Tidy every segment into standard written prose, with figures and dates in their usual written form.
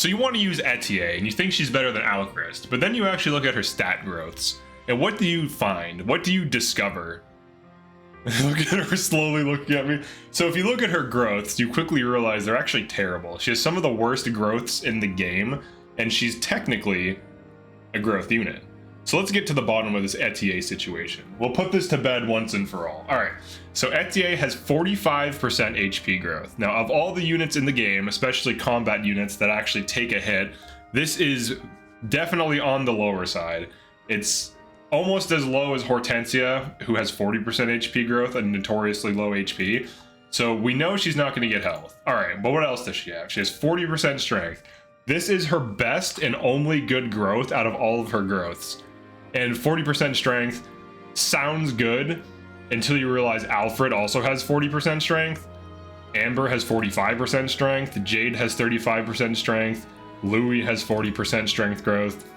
So you want to use Etie, and you think she's better than Alchrist, but then you actually look at her stat growths, and what do you find? What do you discover? Look at her slowly looking at me. So if you look at her growths, you quickly realize they're actually terrible. She has some of the worst growths in the game, and she's technically a growth unit. So let's get to the bottom of this Etie situation. We'll put this to bed once and for all. All right, so Etie has 45% HP growth. Now, of all the units in the game, especially combat units that actually take a hit, this is definitely on the lower side. It's almost as low as Hortensia, who has 40% HP growth and notoriously low HP. So we know she's not going to get health. All right, but what else does she have? She has 40% strength. This is her best and only good growth out of all of her growths. And 40% strength sounds good until you realize Alfred also has 40% strength. Amber has 45% strength. Jade has 35% strength. Louis has 40% strength growth.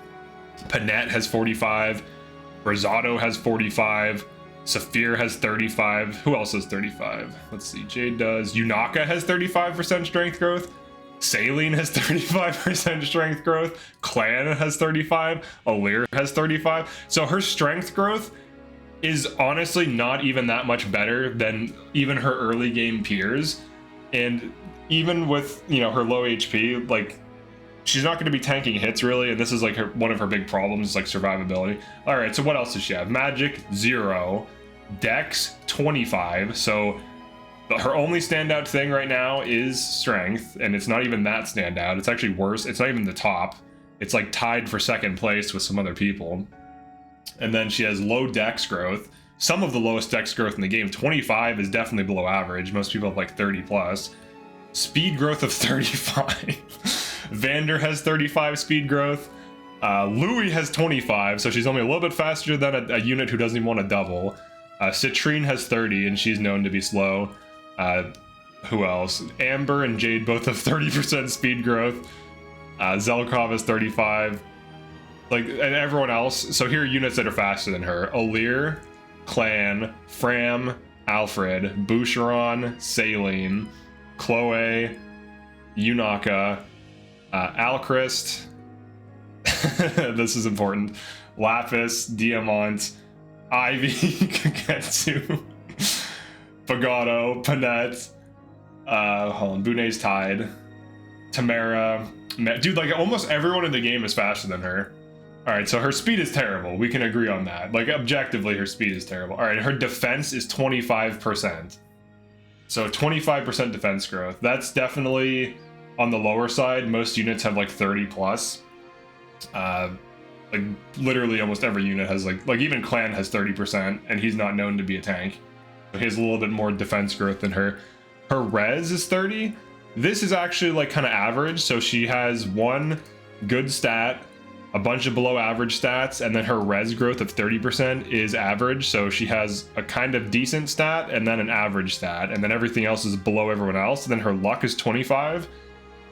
Panette has 45. Rosado has 45. Saphir has 35. Who else has 35? Let's see. Jade does. Yunaka has 35% strength growth. Saline has 35% strength growth. Clan has 35. Alir has 35. So her strength growth is honestly not even that much better than even her early game peers. And even with, you know, her low HP, like, she's not going to be tanking hits really, and this is like one of her big problems, like survivability. All right, so what else does she have? Magic 0, Dex 25. So her only standout thing right now is strength, and it's not even that standout. It's actually worse. It's not even the top. It's like tied for second place with some other people. And then she has low Dex growth. Some of the lowest Dex growth in the game. 25 is definitely below average. Most people have like 30 plus. Speed growth of 35. Vander has 35 speed growth. Louis has 25, so she's only a little bit faster than a unit who doesn't even want to double. Citrine has 30, and she's known to be slow. Who else? Amber and Jade both have 30% speed growth. Zelkov has 35. Like, and everyone else. So here are units that are faster than her. Alir, Clan, Fram, Alfred, Boucheron, Saline, Chloe, Yunaka, Alchrist. This is important. Lapis, Diamant, Ivy, Kagetsu, Fagotto, Panette, hold on, Bunet's Tide, Tamara, dude, like almost everyone in the game is faster than her. All right, so her speed is terrible. We can agree on that. Like objectively, her speed is terrible. All right, her defense is 25%. So 25% defense growth. That's definitely on the lower side. Most units have like 30 plus. Like literally almost every unit has like even Clan has 30%, and he's not known to be a tank. So he has a little bit more defense growth than her. Her res is 30. This is actually like kind of average. So she has one good stat, a bunch of below average stats, and then her res growth of 30% is average. So she has a kind of decent stat and then an average stat, and then everything else is below everyone else. And then her luck is 25,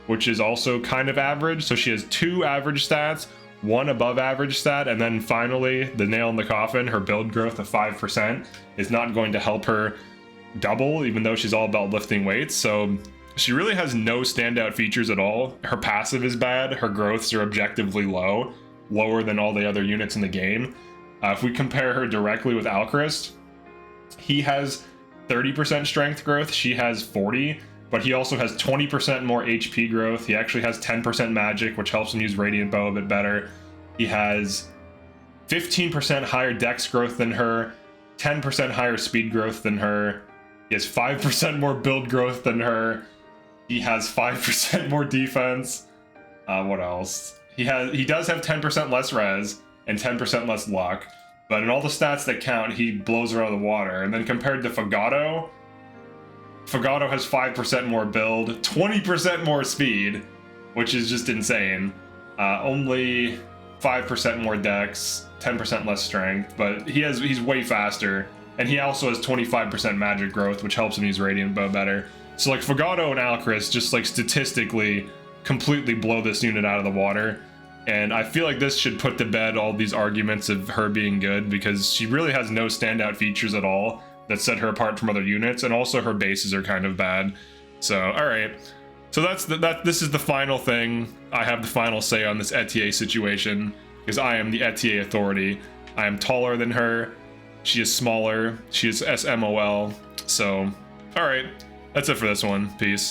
which is also kind of average. So she has two average stats, one above average stat, and then finally the nail in the coffin, her build growth of 5% is not going to help her double, even though she's all about lifting weights. So she really has no standout features at all. Her passive is bad. Her growths are objectively low, lower than all the other units in the game. If we compare her directly with Alchrist, he has 30% strength growth. She has 40, but he also has 20% more HP growth. He actually has 10% magic, which helps him use Radiant Bow a bit better. He has 15% higher dex growth than her, 10% higher speed growth than her. He has 5% more build growth than her. He has 5% more defense. What else? He does have 10% less res and 10% less luck, but in all the stats that count, he blows her out of the water. And then compared to Fagotto has 5% more build, 20% more speed, which is just insane. Only 5% more dex, 10% less strength, but he's way faster. And he also has 25% magic growth, which helps him use Radiant Bow better. So like Fagotto and Alchrist just like statistically completely blow this unit out of the water. And I feel like this should put to bed all these arguments of her being good, because she really has no standout features at all that set her apart from other units, and also her bases are kind of bad. So, all right. So this is the final thing. I have the final say on this Etie situation because I am the Etie authority. I am taller than her. She is smaller. She is SMOL. So, all right, that's it for this one. Peace.